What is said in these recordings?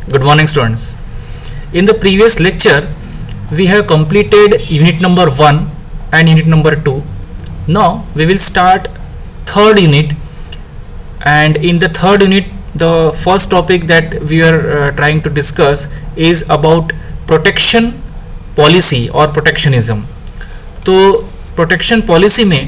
Good morning, students. In the previous lecture, we have completed unit number 1 and unit number 2. Now we will start third unit, and in the third unit, the first topic that we are trying to discuss is about protection policy or protectionism. तो protection policy में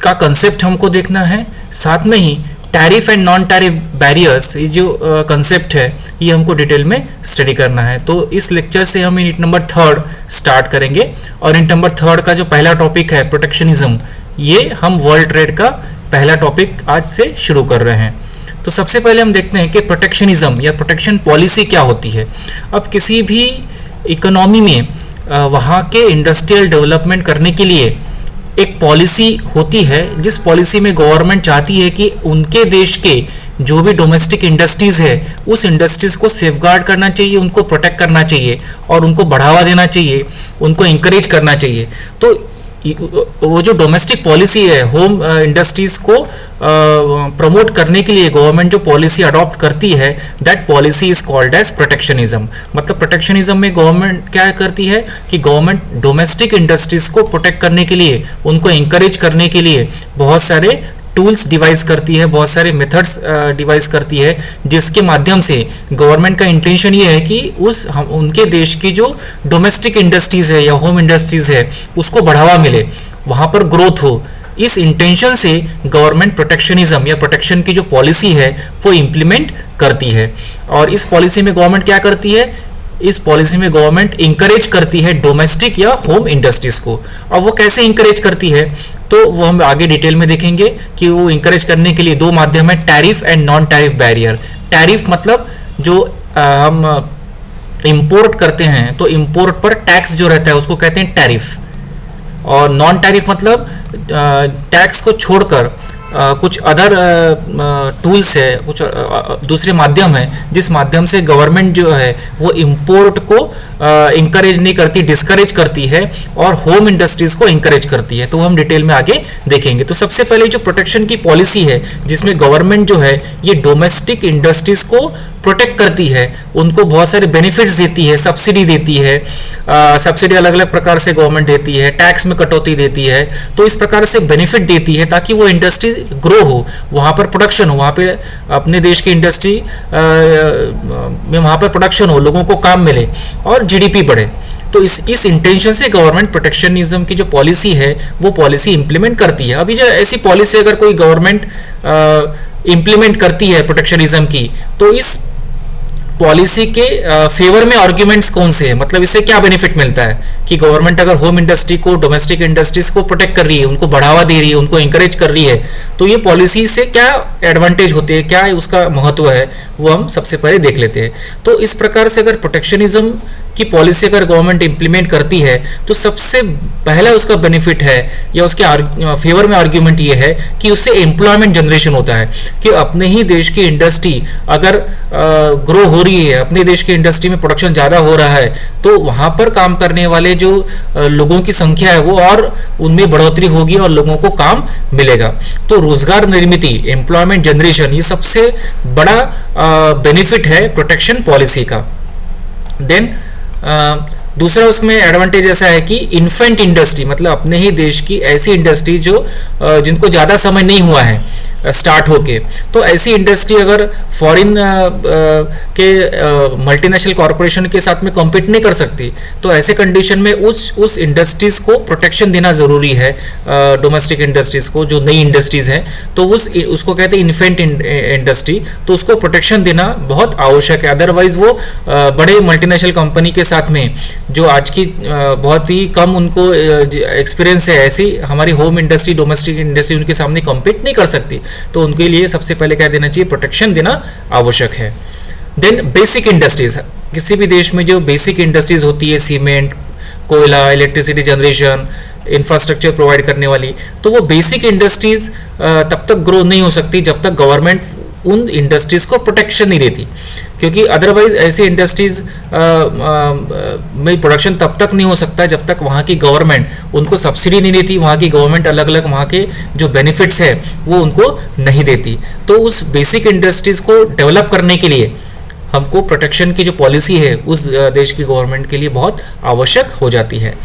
का concept हमको देखना है, साथ में ही tariff and non tariff barriers, ये जो कंसेप्ट है ये हमको डिटेल में स्टडी करना है. तो इस लेक्चर से हम यूनिट नंबर 3 स्टार्ट करेंगे और यूनिट नंबर 3 का जो पहला टॉपिक है प्रोटेक्शनिज्म, ये हम वर्ल्ड ट्रेड का पहला टॉपिक आज से शुरू कर रहे हैं. तो सबसे पहले हम देखते हैं कि प्रोटेक्शनिज्म या प्रोटेक्शन पॉलिसी क्या होती है. अब किसी भी इकोनॉमी में वहाँ के इंडस्ट्रियल डेवलपमेंट करने के लिए एक पॉलिसी होती है, जिस पॉलिसी में गवर्नमेंट चाहती है कि उनके देश के जो भी डोमेस्टिक इंडस्ट्रीज है उस इंडस्ट्रीज को सेफगार्ड करना चाहिए, उनको प्रोटेक्ट करना चाहिए और उनको बढ़ावा देना चाहिए, उनको इंकरेज करना चाहिए. तो वो जो डोमेस्टिक पॉलिसी है, होम इंडस्ट्रीज को प्रमोट करने के लिए गवर्नमेंट जो पॉलिसी अडॉप्ट करती है, that policy is called as protectionism. मतलब प्रोटेक्शनिज्म में गवर्नमेंट क्या करती है कि गवर्नमेंट डोमेस्टिक इंडस्ट्रीज को प्रोटेक्ट करने के लिए, उनको इंकरेज करने के लिए बहुत सारे टूल्स डिवाइस करती है, बहुत सारे मेथड्स डिवाइस करती है, जिसके माध्यम से गवर्नमेंट का इंटेंशन ये है कि उनके देश की जो डोमेस्टिक इंडस्ट्रीज है या होम इंडस्ट्रीज है उसको बढ़ावा मिले, वहाँ पर ग्रोथ हो. इस इंटेंशन से गवर्नमेंट प्रोटेक्शनिज्म या प्रोटेक्शन की जो पॉलिसी है वो इम्प्लीमेंट करती है. और इस पॉलिसी में गवर्नमेंट क्या करती है, इस पॉलिसी में गवर्नमेंट इंकरेज करती है डोमेस्टिक या होम इंडस्ट्रीज को. और वो कैसे इंकरेज करती है तो वो हम आगे डिटेल में देखेंगे कि वो इंकरेज करने के लिए दो माध्यम है, tariff and non tariff barrier. Tariff मतलब जो हम इंपोर्ट करते हैं तो इंपोर्ट पर टैक्स जो रहता है उसको कहते हैं टैरिफ. और नॉन टैरिफ मतलब टैक्स को छोड़कर कुछ अदर टूल्स है, कुछ दूसरे माध्यम है जिस माध्यम से गवर्नमेंट जो है वो इंपोर्ट को इंकरेज नहीं करती, डिस्करेज करती है और होम इंडस्ट्रीज को इंकरेज करती है. तो हम डिटेल में आगे देखेंगे. तो सबसे पहले जो प्रोटेक्शन की पॉलिसी है जिसमें गवर्नमेंट जो है ये डोमेस्टिक इंडस्ट्रीज को प्रोटेक्ट करती है, उनको बहुत सारे बेनिफिट्स देती है, सब्सिडी देती है, सब्सिडी अलग अलग प्रकार से गवर्नमेंट देती है, टैक्स में कटौती देती है. तो इस प्रकार से बेनिफिट देती है ताकि वो इंडस्ट्री ग्रो हो, वहाँ पर प्रोडक्शन हो, वहाँ पे अपने देश की इंडस्ट्री में वहाँ पर प्रोडक्शन हो, लोगों को काम मिले और जीडीपी बढ़े. तो इस इंटेंशन से गवर्नमेंट प्रोटेक्शनिज्म की जो पॉलिसी है वो पॉलिसी इंप्लीमेंट करती है. अभी जो ऐसी पॉलिसी अगर कोई गवर्नमेंट इंप्लीमेंट करती है प्रोटेक्शनिज्म की, तो इस पॉलिसी के फेवर में आर्ग्यूमेंट्स कौन से हैं, मतलब इससे क्या बेनिफिट मिलता है कि गवर्नमेंट अगर होम इंडस्ट्री को, डोमेस्टिक इंडस्ट्रीज को प्रोटेक्ट कर रही है, उनको बढ़ावा दे रही है, उनको इंकरेज कर रही है, तो ये पॉलिसी से क्या एडवांटेज होते हैं, क्या उसका महत्व है, वो हम सबसे पहले देख लेते हैं. तो इस प्रकार से अगर प्रोटेक्शनिज्म की पॉलिसी अगर गवर्नमेंट इंप्लीमेंट करती है तो सबसे पहला उसका बेनिफिट है या उसके फेवर में आर्ग्यूमेंट ये है कि उससे एम्प्लॉयमेंट जनरेशन होता है कि अपने ही देश की इंडस्ट्री अगर ग्रो हो रही है, अपने देश की इंडस्ट्री में प्रोडक्शन ज़्यादा हो रहा है, तो वहाँ पर काम करने वाले जो लोगों की संख्या है वो और उनमें बढ़ोतरी होगी और लोगों को काम मिलेगा. तो रोजगार निर्मित, एम्प्लॉयमेंट जनरेशन, ये सबसे बड़ा बेनिफिट है प्रोटेक्शन पॉलिसी का. देन दूसरा उसमें एडवांटेज ऐसा है कि इन्फेंट इंडस्ट्री, मतलब अपने ही देश की ऐसी इंडस्ट्री जो जिनको ज़्यादा समय नहीं हुआ है स्टार्ट होके, तो ऐसी इंडस्ट्री अगर फॉरेन के मल्टीनेशनल कॉरपोरेशन के साथ में कॉम्पीट नहीं कर सकती, तो ऐसे कंडीशन में उस इंडस्ट्रीज को प्रोटेक्शन देना ज़रूरी है. डोमेस्टिक इंडस्ट्रीज को, जो नई इंडस्ट्रीज हैं, तो उसको कहते हैं इन्फेंट इंडस्ट्री, तो उसको प्रोटेक्शन देना बहुत आवश्यक है. अदरवाइज वो बड़े मल्टीनेशनल कंपनी के साथ में जो आज की बहुत ही कम उनको एक्सपीरियंस है, ऐसी हमारी होम इंडस्ट्री, डोमेस्टिक इंडस्ट्री उनके सामने कॉम्पीट नहीं कर सकती. तो उनके लिए सबसे पहले क्या देना चाहिए, प्रोटेक्शन देना आवश्यक है. देन बेसिक इंडस्ट्रीज, किसी भी देश में जो बेसिक इंडस्ट्रीज होती है, सीमेंट, कोयला, इलेक्ट्रिसिटी जनरेशन, इंफ्रास्ट्रक्चर प्रोवाइड करने वाली, तो वो बेसिक इंडस्ट्रीज तब तक ग्रो नहीं हो सकती जब तक गवर्नमेंट उन इंडस्ट्रीज को प्रोटेक्शन नहीं देती. क्योंकि अदरवाइज ऐसी इंडस्ट्रीज में प्रोडक्शन तब तक नहीं हो सकता जब तक वहाँ की गवर्नमेंट उनको सब्सिडी नहीं देती, वहाँ की गवर्नमेंट अलग अलग वहाँ के जो बेनिफिट्स है वो उनको नहीं देती। तो उस बेसिक इंडस्ट्रीज को डेवलप करने के लिए हमको प्रोटेक्शन की जो पॉलिसी है उस देश की गवर्नमेंट के लिए बहुत आवश्यक हो जाती है।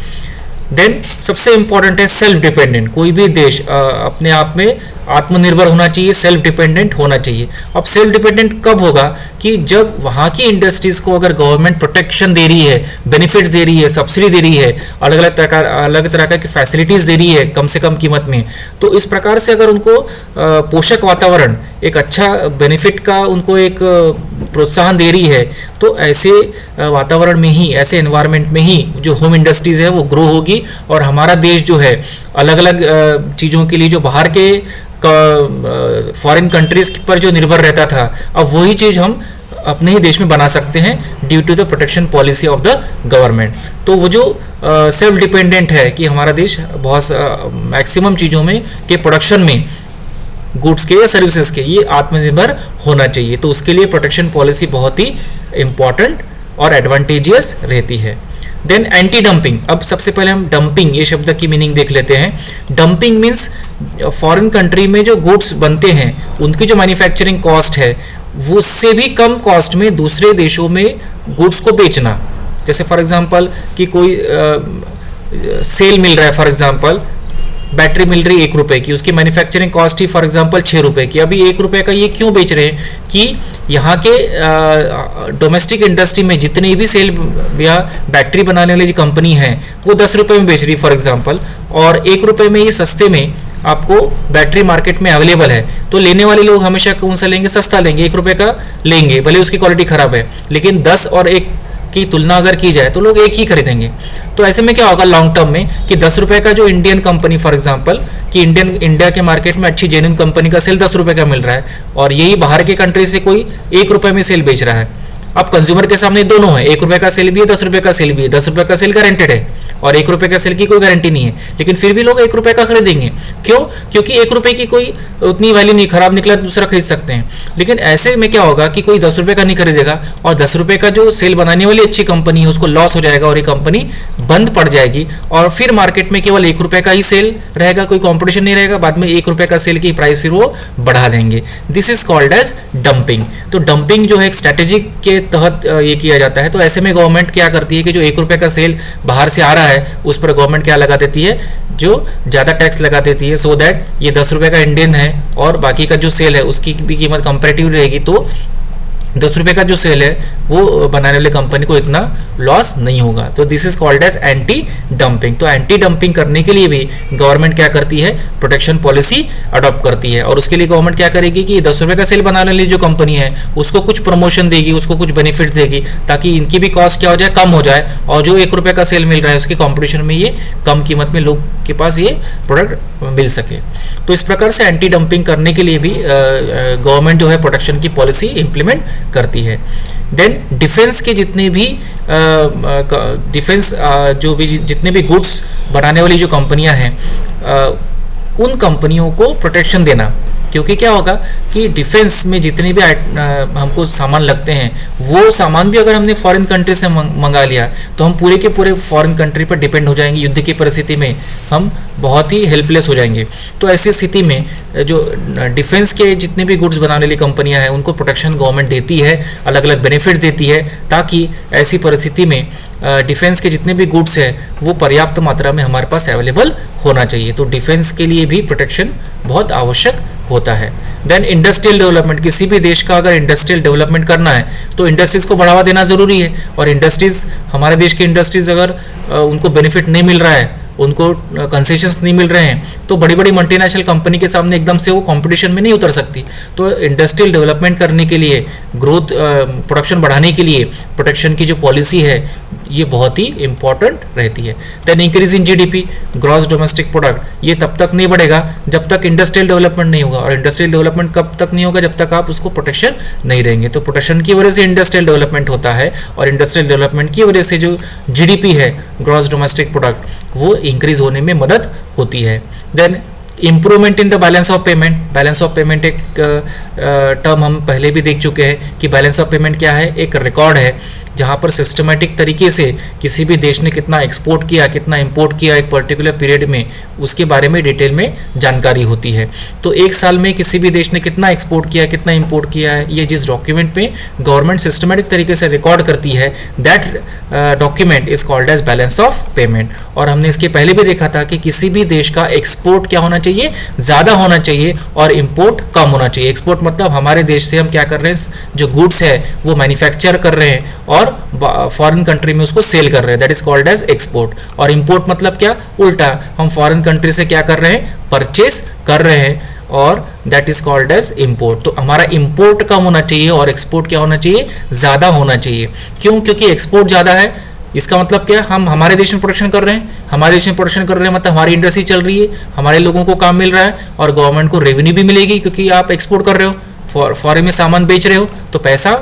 देन सबसे इंपॉर्टेंट है सेल्फ डिपेंडेंट। कोई भी देश अपने आप में आत्मनिर्भर होना चाहिए, सेल्फ डिपेंडेंट होना चाहिए। अब सेल्फ डिपेंडेंट कब होगा कि जब वहाँ की इंडस्ट्रीज को अगर गवर्नमेंट प्रोटेक्शन दे रही है, बेनिफिट्स दे रही है, सब्सिडी दे रही है, अलग तरह की फैसिलिटीज दे रही है कम से कम कीमत में, तो इस प्रकार से अगर उनको पोषक वातावरण, एक अच्छा बेनिफिट का उनको एक प्रोत्साहन दे रही है, तो ऐसे वातावरण में ही, ऐसे एनवायरनमेंट में ही जो होम इंडस्ट्रीज है वो ग्रो होगी और हमारा देश जो है अलग अलग चीज़ों के लिए जो बाहर के फॉरेन कंट्रीज पर जो निर्भर रहता था, अब वही चीज़ हम अपने ही देश में बना सकते हैं due to the protection policy of the government. तो वो जो सेल्फ डिपेंडेंट है कि हमारा देश बहुत मैक्सिमम चीज़ों में के प्रोडक्शन में, गुड्स के या सर्विसेज के, ये आत्मनिर्भर होना चाहिए। तो उसके लिए प्रोटेक्शन पॉलिसी बहुत ही इंपॉर्टेंट और एडवांटेजियस रहती है। Then anti dumping. अब सबसे पहले हम डंपिंग ये शब्द की मीनिंग देख लेते हैं। डंपिंग मीन्स फॉरेन कंट्री में जो गुड्स बनते हैं उनकी जो मैन्युफैक्चरिंग कॉस्ट है वो उससे भी कम कॉस्ट में दूसरे देशों में गुड्स को बेचना। जैसे फॉर एग्जांपल कि कोई सेल मिल रहा है, फॉर एग्जांपल बैटरी मिल रही है 1 रुपए की, उसकी manufacturing cost he for example 6 रुपए की। अभी 1 रुपए का ये क्यों बेच रहे हैं कि यहाँ के डोमेस्टिक इंडस्ट्री में जितनी भी सेल या बैटरी बनाने वाली कंपनी है वो 10 रुपए में बेच रही है फॉर एग्जांपल, और 1 रुपए में ये सस्ते में आपको बैटरी मार्केट में अवेलेबल है, तो लेने वाले लोग हमेशा कौन सा लेंगे? सस्ता लेंगे, 1 रुपए का लेंगे, भले उसकी क्वालिटी खराब है, लेकिन 10 और 1 की तुलना अगर की जाए तो लोग एक ही खरीदेंगे। तो ऐसे में क्या होगा लॉन्ग टर्म में कि 10 रुपए का जो इंडियन कंपनी फॉर एग्जांपल कि इंडिया के मार्केट में अच्छी जेन्युइन कंपनी का सेल 10 रुपए का मिल रहा है और यही बाहर के कंट्री से कोई 1 रुपए में सेल बेच रहा है। अब कंज्यूमर के सामने दोनों है, 1 रुपए का सेल भी है, 10 रुपए का सेल भी है। 10 रुपए का सेल गारंटेड है और 1 रुपए का सेल की कोई गारंटी नहीं है, लेकिन फिर भी लोग 1 रुपए का खरीदेंगे। क्यों? क्योंकि 1 रुपए की कोई उतनी वैल्यू नहीं, खराब निकला दूसरा खरीद सकते हैं। लेकिन ऐसे में क्या होगा कि कोई 10 रुपए का नहीं खरीदेगा और 10 रुपए का जो सेल बनाने वाली अच्छी कंपनी है उसको लॉस हो जाएगा और ये कंपनी बंद पड़ जाएगी और फिर मार्केट में केवल 1 रुपए का ही सेल रहेगा, कोई कॉम्पिटिशन नहीं रहेगा। बाद में 1 रुपए का सेल की प्राइस फिर वो बढ़ा देंगे। This is called as dumping. तो डंपिंग जो है एक स्ट्रेटेजी के तहत ये किया जाता है। तो ऐसे में गवर्नमेंट क्या करती है कि जो 1 रुपए का सेल बाहर से आ रहा है उस पर गवर्नमेंट क्या लगा देती है? जो ज़्यादा टैक्स लगा देती है, सो दैट ये 10 रुपए का इंडियन है और बाकी का जो सेल है उसकी भी कीमत कंपैरेटिव रहेगी, तो 10 रुपए का जो सेल है वो बनाने वाली कंपनी को इतना लॉस नहीं होगा। तो this is called as anti dumping. तो एंटी डंपिंग करने के लिए भी गवर्नमेंट क्या करती है? प्रोटेक्शन पॉलिसी अडॉप्ट करती है। और उसके लिए गवर्नमेंट क्या करेगी कि 10 रुपए का सेल बनाने वाली जो कंपनी है उसको कुछ प्रमोशन देगी, उसको कुछ बेनिफिट्स देगी, ताकि इनकी भी कॉस्ट क्या हो जाए? कम हो जाए, और जो 1 रुपए का सेल मिल रहा है उसकी कॉम्पिटिशन में ये कम कीमत में लोग के पास ये प्रोडक्ट मिल सके। तो इस प्रकार से एंटी डंपिंग करने के लिए भी गवर्नमेंट जो है प्रोटेक्शन की पॉलिसी इंप्लीमेंट करती है। देन डिफेंस के जितने भी जितने भी गुड्स बनाने वाली जो कंपनियां हैं उन कंपनियों को प्रोटेक्शन देना, क्योंकि क्या होगा कि डिफेंस में जितने भी हमको सामान लगते हैं वो सामान भी अगर हमने फॉरेन कंट्री से मंगा लिया तो हम पूरे के पूरे फॉरेन कंट्री पर डिपेंड हो जाएंगे। युद्ध की परिस्थिति में हम बहुत ही हेल्पलेस हो जाएंगे। तो ऐसी स्थिति में जो डिफेंस के जितने भी गुड्स बनाने वाली कंपनियां हैं उनको प्रोटेक्शन गवर्नमेंट देती है, अलग अलग बेनिफिट्स देती है, ताकि ऐसी परिस्थिति में डिफेंस के जितने भी गुड्स हैं वो पर्याप्त मात्रा में हमारे पास अवेलेबल होना चाहिए। तो डिफेंस के लिए भी प्रोटेक्शन बहुत आवश्यक होता है। Then industrial development. किसी भी देश का अगर इंडस्ट्रियल डेवलपमेंट करना है तो इंडस्ट्रीज को बढ़ावा देना जरूरी है, और इंडस्ट्रीज, हमारे देश की इंडस्ट्रीज अगर उनको बेनिफिट नहीं मिल रहा है, उनको कंसेशंस नहीं मिल रहे हैं, तो बड़ी बड़ी मल्टीनेशनल कंपनी के सामने एकदम से वो कंपटीशन में नहीं उतर सकती। तो इंडस्ट्रियल डेवलपमेंट करने के लिए, ग्रोथ प्रोडक्शन बढ़ाने के लिए प्रोटेक्शन की जो पॉलिसी है ये बहुत ही इंपॉर्टेंट रहती है। Then increase in GDP, gross domestic product, ये तब तक नहीं बढ़ेगा जब तक इंडस्ट्रियल डेवलपमेंट नहीं होगा, और इंडस्ट्रियल डेवलपमेंट कब तक नहीं होगा? जब तक आप उसको प्रोटेक्शन नहीं देंगे। तो प्रोटेक्शन की वजह से इंडस्ट्रियल डेवलपमेंट होता है, और इंडस्ट्रियल डेवलपमेंट की वजह से जो जीडीपी है, ग्रॉस डोमेस्टिक प्रोडक्ट, वो इंक्रीज होने में मदद होती है। Then improvement in the balance of payment. Balance of payment एक टर्म हम पहले भी देख चुके हैं कि बैलेंस ऑफ पेमेंट क्या है? एक रिकॉर्ड है जहाँ पर सिस्टमेटिक तरीके से किसी भी देश ने कितना एक्सपोर्ट किया, कितना इंपोर्ट किया एक पर्टिकुलर पीरियड में, उसके बारे में डिटेल में जानकारी होती है। तो एक साल में किसी भी देश ने कितना एक्सपोर्ट किया, कितना इंपोर्ट किया है, ये जिस डॉक्यूमेंट में गवर्नमेंट सिस्टमेटिक तरीके से रिकॉर्ड करती है, that document is called as balance of payment. और हमने इसके पहले भी देखा था कि किसी भी देश का एक्सपोर्ट क्या होना चाहिए, ज़्यादा होना चाहिए, और इंपोर्ट कम होना चाहिए। एक्सपोर्ट मतलब हमारे देश से हम क्या कर रहे हैं, जो गुड्स है वो मैन्युफैक्चर कर रहे हैं और फॉरेन कंट्री में उसको सेल कर रहे हैं, that is called as export. और इंपोर्ट मतलब क्या, उल्टा, हम फॉरेन कंट्री से क्या कर रहे हैं, परचेस कर रहे हैं, और that is called as import. तो हमारा इंपोर्ट कम होना चाहिए और एक्सपोर्ट क्या होना चाहिए, ज़्यादा होना चाहिए। क्यों? क्योंकि एक्सपोर्ट ज़्यादा है, इसका मतलब क्या, हम हमारे देश में प्रोडक्शन कर रहे हैं, हमारे देश में प्रोडक्शन कर रहे हैं मतलब हमारी इंडस्ट्री चल रही है, हमारे लोगों को काम मिल रहा है, और गवर्नमेंट को रेवेन्यू भी मिलेगी क्योंकि आप एक्सपोर्ट कर रहे हो, फॉरेन में सामान बेच रहे हो, तो पैसा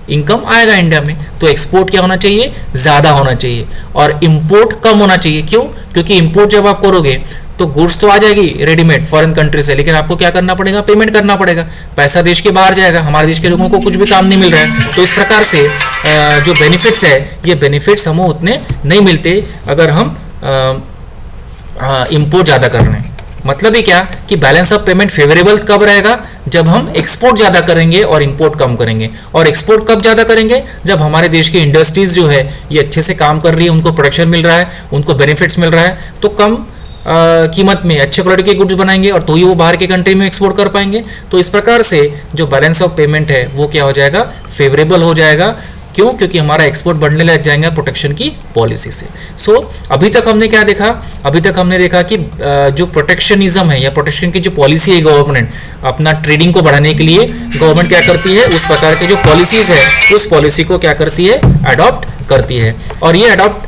इनकम आएगा इंडिया में। तो एक्सपोर्ट क्या होना चाहिए, ज़्यादा होना चाहिए, और इंपोर्ट कम होना चाहिए। क्यों? क्योंकि इंपोर्ट जब आप करोगे तो गुड्स तो आ जाएगी रेडीमेड फॉरेन कंट्री से, लेकिन आपको क्या करना पड़ेगा, पेमेंट करना पड़ेगा, पैसा देश के बाहर जाएगा, हमारे देश के लोगों को कुछ भी काम नहीं मिल रहा है। तो इस प्रकार से जो बेनिफिट्स है, ये बेनिफिट्स हमें उतने नहीं मिलते अगर हम इंपोर्ट ज़्यादा कर रहे हैं। मतलब ही क्या कि बैलेंस ऑफ पेमेंट फेवरेबल कब रहेगा, जब हम एक्सपोर्ट ज़्यादा करेंगे और इंपोर्ट कम करेंगे। और एक्सपोर्ट कब ज़्यादा करेंगे, जब हमारे देश की इंडस्ट्रीज जो है ये अच्छे से काम कर रही है, उनको प्रोडक्शन मिल रहा है, उनको बेनिफिट्स मिल रहा है, तो कम कीमत में अच्छे क्वालिटी के गुड्स बनाएंगे और तो ही वो बाहर के कंट्री में एक्सपोर्ट कर पाएंगे। तो इस प्रकार से जो बैलेंस ऑफ पेमेंट है वो क्या हो जाएगा, फेवरेबल हो जाएगा। क्यों? क्योंकि हमारा एक्सपोर्ट बढ़ने लग जाएगा प्रोटेक्शन की पॉलिसी से। सो अभी तक हमने क्या देखा, अभी तक हमने देखा कि जो प्रोटेक्शनिज्म है या प्रोटेक्शन की जो पॉलिसी है, गवर्नमेंट अपना ट्रेडिंग को बढ़ाने के लिए गवर्नमेंट क्या करती है, उस प्रकार की जो पॉलिसीज है उस पॉलिसी को क्या करती है, अडॉप्ट करती है। और ये अडॉप्ट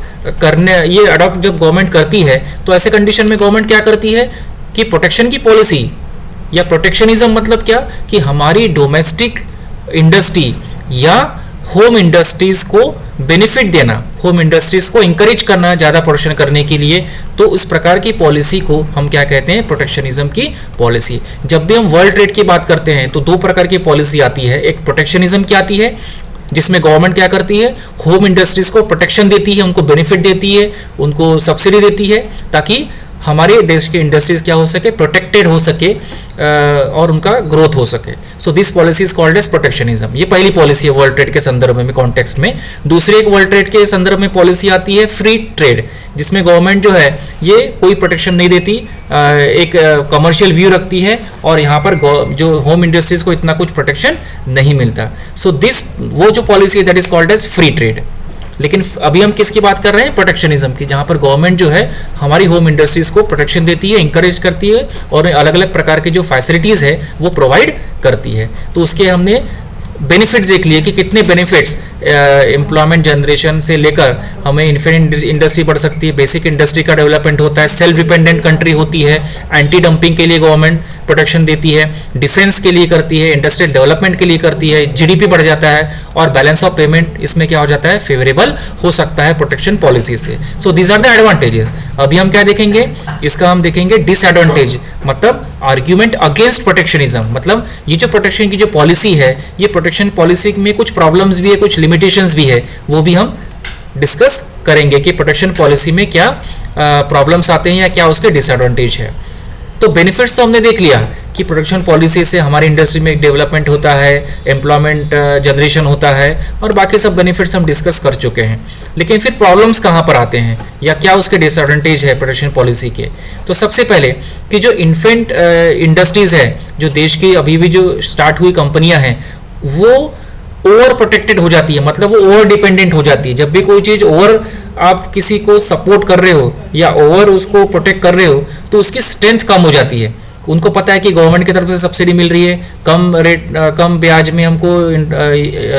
जब गवर्नमेंट करती है तो ऐसे कंडीशन में गवर्नमेंट क्या करती है कि प्रोटेक्शन की पॉलिसी या प्रोटेक्शनिज्म मतलब क्या, कि हमारी डोमेस्टिक इंडस्ट्री या होम इंडस्ट्रीज को बेनिफिट देना, होम इंडस्ट्रीज को इंकरेज करना ज़्यादा प्रोडक्शन करने के लिए। तो उस प्रकार की पॉलिसी को हम क्या कहते हैं, प्रोटेक्शनिज्म की पॉलिसी। जब भी हम वर्ल्ड ट्रेड की बात करते हैं तो दो प्रकार की पॉलिसी आती है, एक प्रोटेक्शनिज्म की आती है जिसमें गवर्नमेंट क्या करती है, होम इंडस्ट्रीज को प्रोटेक्शन देती है, उनको बेनिफिट देती है, उनको सब्सिडी देती है, ताकि हमारे देश के इंडस्ट्रीज क्या हो सके, प्रोटेक्टेड हो सके और उनका ग्रोथ हो सके। So this policy is called as protectionism. ये पहली पॉलिसी है वर्ल्ड ट्रेड के संदर्भ में, कॉन्टेक्स्ट में। दूसरी एक वर्ल्ड ट्रेड के संदर्भ में पॉलिसी आती है फ्री ट्रेड, जिसमें गवर्नमेंट जो है ये कोई प्रोटेक्शन नहीं देती, एक कमर्शियल व्यू रखती है और यहाँ पर जो होम इंडस्ट्रीज को इतना कुछ प्रोटेक्शन नहीं मिलता। सो दिस वो जो पॉलिसी है that is called as free trade. लेकिन अभी हम किसकी बात कर रहे हैं, प्रोटेक्शनिज्म की, जहां पर गवर्नमेंट जो है हमारी होम इंडस्ट्रीज को प्रोटेक्शन देती है, इंकरेज करती है और अलग अलग प्रकार की जो फैसिलिटीज है वो प्रोवाइड करती है। तो उसके हमने बेनिफिट्स देख लिए कि कितने बेनिफिट्स एम्प्लॉयमेंट जनरेशन से लेकर हमें इन्फिनिट इंडस्ट्री बढ़ सकती है, बेसिक इंडस्ट्री का डेवलपमेंट होता है, सेल्फ डिपेंडेंट कंट्री होती है, एंटी डंपिंग के लिए गवर्नमेंट प्रोटेक्शन देती है, डिफेंस के लिए करती है, इंडस्ट्रियल डेवलपमेंट के लिए करती है, जीडीपी बढ़ जाता है और बैलेंस ऑफ पेमेंट इसमें क्या हो जाता है, फेवरेबल हो सकता है प्रोटेक्शन पॉलिसी से। So these are the advantages. अभी हम क्या देखेंगे, इसका हम देखेंगे डिसएडवांटेज, मतलब आर्ग्यूमेंट अगेंस्ट प्रोटेक्शनिज्म। मतलब ये जो प्रोटेक्शन की जो पॉलिसी है, ये प्रोटेक्शन पॉलिसी में कुछ प्रॉब्लम्स भी है, कुछ लिमिटेशंस भी है, वो भी हम डिस्कस करेंगे कि प्रोटेक्शन पॉलिसी में क्या प्रॉब्लम्स आते हैं या क्या उसके डिसएडवांटेज है। तो बेनिफिट्स तो हमने देख लिया कि प्रोटेक्शन पॉलिसी से हमारी इंडस्ट्री में डेवलपमेंट होता है, एम्प्लॉयमेंट जनरेशन होता है और बाकी सब बेनिफिट्स हम डिस्कस कर चुके हैं। लेकिन फिर प्रॉब्लम्स कहाँ पर आते हैं या क्या उसके डिसएडवांटेज है प्रोटेक्शन पॉलिसी के। तो सबसे पहले कि जो इन्फेंट इंडस्ट्रीज है, जो देश की अभी भी जो स्टार्ट हुई कंपनियां हैं, वो ओवर प्रोटेक्टेड हो जाती है, मतलब वो ओवर डिपेंडेंट हो जाती है। जब भी कोई चीज़ ओवर आप किसी को सपोर्ट कर रहे हो या ओवर उसको प्रोटेक्ट कर रहे हो तो उसकी स्ट्रेंथ कम हो जाती है। उनको पता है कि गवर्नमेंट की तरफ से सब्सिडी मिल रही है, कम रेट कम ब्याज में हमको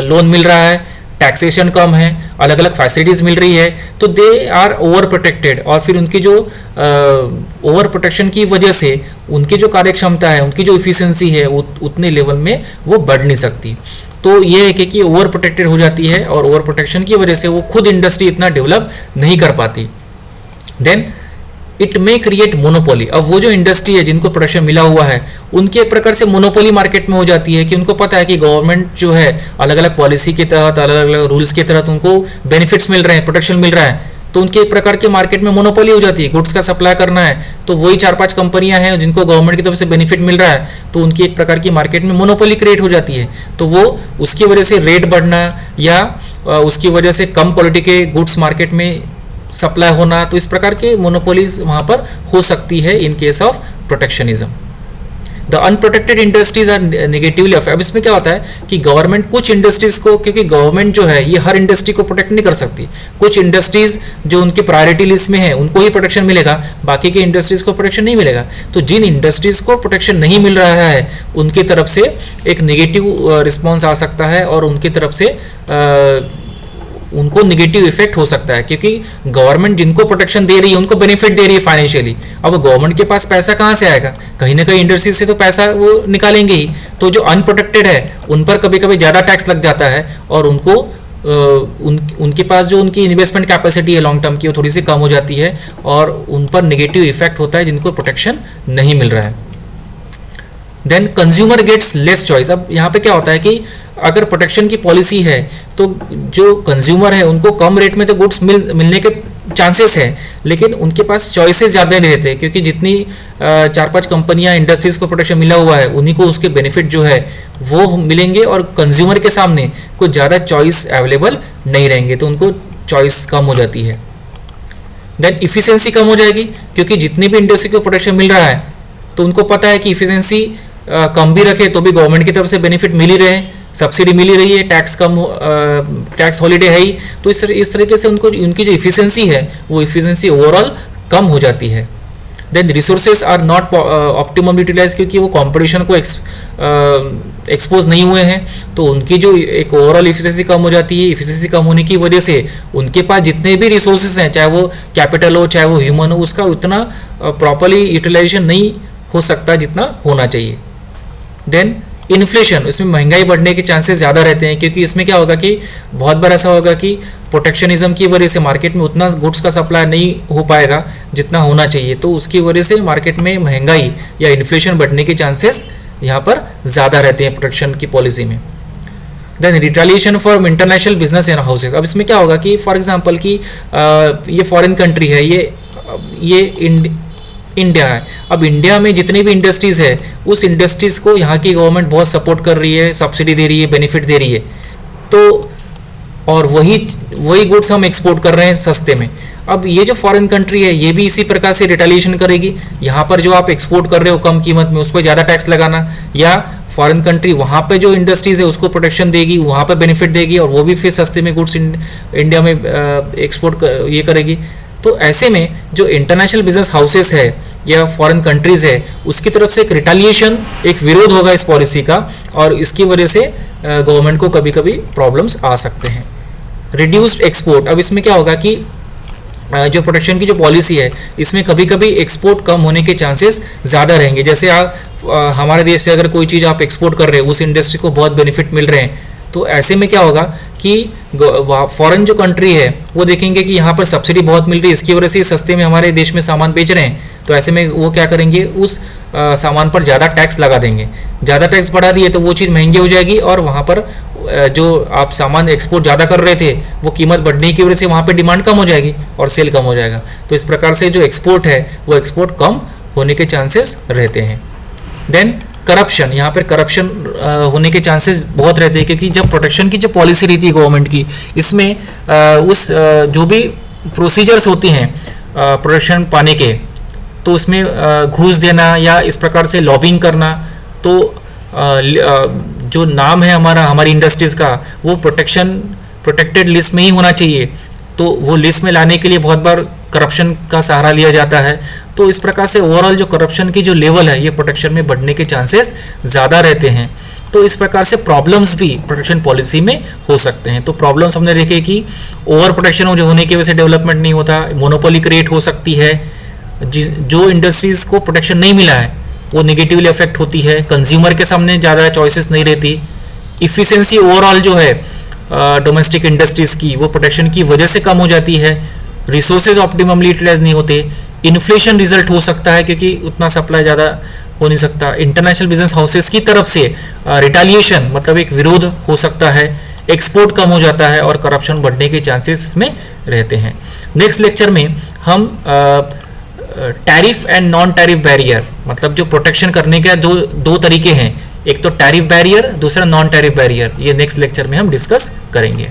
लोन मिल रहा है, टैक्सेशन कम है, अलग अलग फैसिलिटीज़ मिल रही है, तो दे आर ओवर प्रोटेक्टेड। और फिर उनकी जो ओवर प्रोटेक्शन की वजह से उनकी जो कार्यक्षमता है, उनकी जो इफिशियंसी है, उतने लेवल में वो बढ़ नहीं सकती। तो ये है कि ओवर प्रोटेक्टेड हो जाती है और ओवर प्रोटेक्शन की वजह से वो खुद इंडस्ट्री इतना डेवलप नहीं कर पाती। Then it may create monopoly. अब वो जो इंडस्ट्री है जिनको प्रोटेक्शन मिला हुआ है उनकी एक प्रकार से मोनोपोली मार्केट में हो जाती है कि उनको पता है कि गवर्नमेंट जो है अलग अलग पॉलिसी के तहत, अलग अलग रूल्स के तहत उनको बेनिफिट्स मिल रहे हैं, प्रोटेक्शन मिल रहा है, तो उनकी एक प्रकार की मार्केट में मोनोपोली हो जाती है। गुड्स का सप्लाई करना है तो वही 4-5 कंपनियां हैं जिनको गवर्नमेंट की तरफ से बेनिफिट मिल रहा है, तो उनकी एक प्रकार की मार्केट में मोनोपोली क्रिएट हो जाती है। तो वो उसकी वजह से रेट बढ़ना या उसकी वजह से कम क्वालिटी के गुड्स मार्केट में सप्लाई होना, तो इस प्रकार के मोनोपोलीज वहां पर हो सकती है in case of protectionism. The unprotected industries are negatively affect. अब इसमें क्या होता है कि गवर्नमेंट कुछ इंडस्ट्रीज को, क्योंकि गवर्नमेंट जो है ये हर इंडस्ट्री को प्रोटेक्ट नहीं कर सकती, कुछ इंडस्ट्रीज जो उनकी प्रायोरिटी लिस्ट में है उनको ही प्रोटेक्शन मिलेगा, बाकी के इंडस्ट्रीज को प्रोटेक्शन नहीं मिलेगा। तो जिन इंडस्ट्रीज को प्रोटेक्शन नहीं मिल रहा है उनकी तरफ से एक नेगेटिव रिस्पॉन्स आ सकता है और उनकी तरफ से उनको नेगेटिव इफेक्ट हो सकता है, क्योंकि गवर्नमेंट जिनको प्रोटेक्शन दे रही है उनको बेनिफिट दे रही है फाइनेंशियली। अब गवर्नमेंट के पास पैसा कहाँ से आएगा, कहीं ना कहीं इंडस्ट्री से तो पैसा वो निकालेंगे ही। तो जो अनप्रोटेक्टेड है उन पर कभी कभी ज़्यादा टैक्स लग जाता है और उनको उनके पास जो उनकी इन्वेस्टमेंट कैपेसिटी है लॉन्ग टर्म की वो थोड़ी सी कम हो जाती है और उन पर नेगेटिव इफेक्ट होता है जिनको प्रोटेक्शन नहीं मिल रहा है। Then consumer gets less choice. अब यहाँ पे क्या होता है कि अगर प्रोटेक्शन की पॉलिसी है तो जो कंज्यूमर है उनको कम रेट में तो गुड्स मिलने के चांसेस हैं, लेकिन उनके पास चॉइसेस ज़्यादा नहीं रहते, क्योंकि जितनी 4-5 कंपनियां इंडस्ट्रीज को प्रोटेक्शन मिला हुआ है उन्हीं को उसके बेनिफिट जो है वो मिलेंगे और कंज्यूमर के सामने कुछ ज़्यादा चॉइस अवेलेबल नहीं रहेंगे, तो उनको चॉइस कम हो जाती है। देन इफिशियंसी कम हो जाएगी, क्योंकि जितनी भी इंडस्ट्री को प्रोटेक्शन मिल रहा है तो उनको पता है कि इफिशियंसी कम भी रखे तो भी गवर्नमेंट की तरफ से बेनिफिट मिल ही रहे हैं, सब्सिडी मिल ही रही है, टैक्स हॉलीडे है ही, तो इस तरीके से उनको उनकी जो इफिशियंसी है वो इफिशियंसी ओवरऑल कम हो जाती है। Then resources are not optimum utilize, क्योंकि वो कंपटीशन को एक्सपोज नहीं हुए हैं, तो उनकी जो एक ओवरऑल इफिशियंसी कम हो जाती है। इफिशियंसी कम होने की वजह से उनके पास जितने भी रिसोर्सेज हैं, चाहे वो कैपिटल हो चाहे वो ह्यूमन हो, उसका उतना प्रॉपरली यूटिलाइजेशन नहीं हो सकता जितना होना चाहिए। देन इन्फ्लेशन, इसमें महंगाई बढ़ने के चांसेस ज़्यादा रहते हैं, क्योंकि इसमें क्या होगा कि बहुत बार ऐसा होगा कि प्रोटेक्शनिज्म की वजह से मार्केट में उतना गुड्स का सप्लाई नहीं हो पाएगा जितना होना चाहिए, तो उसकी वजह से मार्केट में महंगाई या इन्फ्लेशन बढ़ने के चांसेस यहाँ पर ज़्यादा रहते हैं प्रोटेक्शन की पॉलिसी में। Then retaliation for international business and houses. अब इसमें क्या होगा कि फॉर एग्जांपल कि ये फॉरेन कंट्री है, ये इंडिया है। अब इंडिया में जितनी भी इंडस्ट्रीज है उस इंडस्ट्रीज को यहाँ की गवर्नमेंट बहुत सपोर्ट कर रही है, सब्सिडी दे रही है, बेनिफिट दे रही है, तो और वही गुड्स हम एक्सपोर्ट कर रहे हैं सस्ते में। अब ये जो फॉरेन कंट्री है ये भी इसी प्रकार से रिटेलिएशन करेगी, यहाँ पर जो आप एक्सपोर्ट कर रहे हो कम कीमत में उस पर ज़्यादा टैक्स लगाना, या फॉरेन कंट्री वहाँ पे जो इंडस्ट्रीज है उसको प्रोटेक्शन देगी, वहाँ पर बेनिफिट देगी और वो भी फिर सस्ते में गुड्स इंडिया में एक्सपोर्ट ये करेगी। तो ऐसे में जो इंटरनेशनल बिजनेस हाउसेस है या फॉरेन कंट्रीज है उसकी तरफ से एक रिटेलिएशन, एक विरोध होगा इस पॉलिसी का, और इसकी वजह से गवर्नमेंट को कभी कभी प्रॉब्लम्स आ सकते हैं। Reduced export. अब इसमें क्या होगा कि जो प्रोटेक्शन की जो पॉलिसी है इसमें कभी कभी एक्सपोर्ट कम होने के चांसेस ज़्यादा रहेंगे। जैसे आप हमारे देश से अगर कोई चीज़ आप एक्सपोर्ट कर रहे हो उस इंडस्ट्री को बहुत बेनिफिट मिल रहे हैं, तो ऐसे में क्या होगा कि फॉरेन जो कंट्री है वो देखेंगे कि यहाँ पर सब्सिडी बहुत मिल रही है, इसकी वजह से सस्ते में हमारे देश में सामान बेच रहे हैं, तो ऐसे में वो क्या करेंगे उस सामान पर ज़्यादा टैक्स लगा देंगे। ज़्यादा टैक्स बढ़ा दिए तो वो चीज़ महंगी हो जाएगी और वहाँ पर जो आप सामान एक्सपोर्ट ज़्यादा कर रहे थे वो कीमत बढ़ने की वजह से वहाँ पर डिमांड कम हो जाएगी और सेल कम हो जाएगा। तो इस प्रकार से जो एक्सपोर्ट है वो एक्सपोर्ट कम होने के चांसेस रहते हैं। देन करप्शन, यहाँ पर करप्शन होने के चांसेस बहुत रहते हैं, क्योंकि जब प्रोटेक्शन की जो पॉलिसी रहती है गवर्नमेंट की, इसमें जो भी प्रोसीजर्स होती हैं प्रोटेक्शन पाने के, तो उसमें घूस देना या इस प्रकार से लॉबिंग करना, तो जो नाम है हमारी इंडस्ट्रीज़ का वो प्रोटेक्टेड लिस्ट में ही होना चाहिए, तो वो लिस्ट में लाने के लिए बहुत बार करप्शन का सहारा लिया जाता है। तो इस प्रकार से ओवरऑल जो करप्शन की जो लेवल है ये प्रोटेक्शन में बढ़ने के चांसेस ज़्यादा रहते हैं। तो इस प्रकार से प्रॉब्लम्स भी प्रोटेक्शन पॉलिसी में हो सकते हैं। तो प्रॉब्लम्स हमने देखे कि ओवर प्रोटेक्शन जो होने की वजह से डेवलपमेंट नहीं होता, मोनोपोली क्रिएट हो सकती है, जो इंडस्ट्रीज़ को प्रोटेक्शन नहीं मिला है वो नेगेटिवली अफेक्ट होती है, कंज्यूमर के सामने ज़्यादा चॉइसेस नहीं रहती, इफ़िशियंसी ओवरऑल जो है डोमेस्टिक इंडस्ट्रीज़ की वो प्रोटेक्शन की वजह से कम हो जाती है, रिसोर्सेज ऑप्टिममली यूटिलाइज नहीं होते, इन्फ्लेशन रिजल्ट हो सकता है क्योंकि उतना सप्लाई ज़्यादा हो नहीं सकता। इंटरनेशनल बिजनेस हाउसेस की तरफ से रिटालिएशन मतलब एक विरोध हो सकता है, एक्सपोर्ट कम हो जाता है और करप्शन बढ़ने के चांसेस इसमें रहते हैं। नेक्स्ट लेक्चर में हम tariff and non tariff barrier मतलब जो प्रोटेक्शन करने के दो तरीके हैं, एक तो टैरिफ बैरियर, दूसरा नॉन टैरिफ बैरियर, ये नेक्स्ट लेक्चर में हम डिस्कस करेंगे।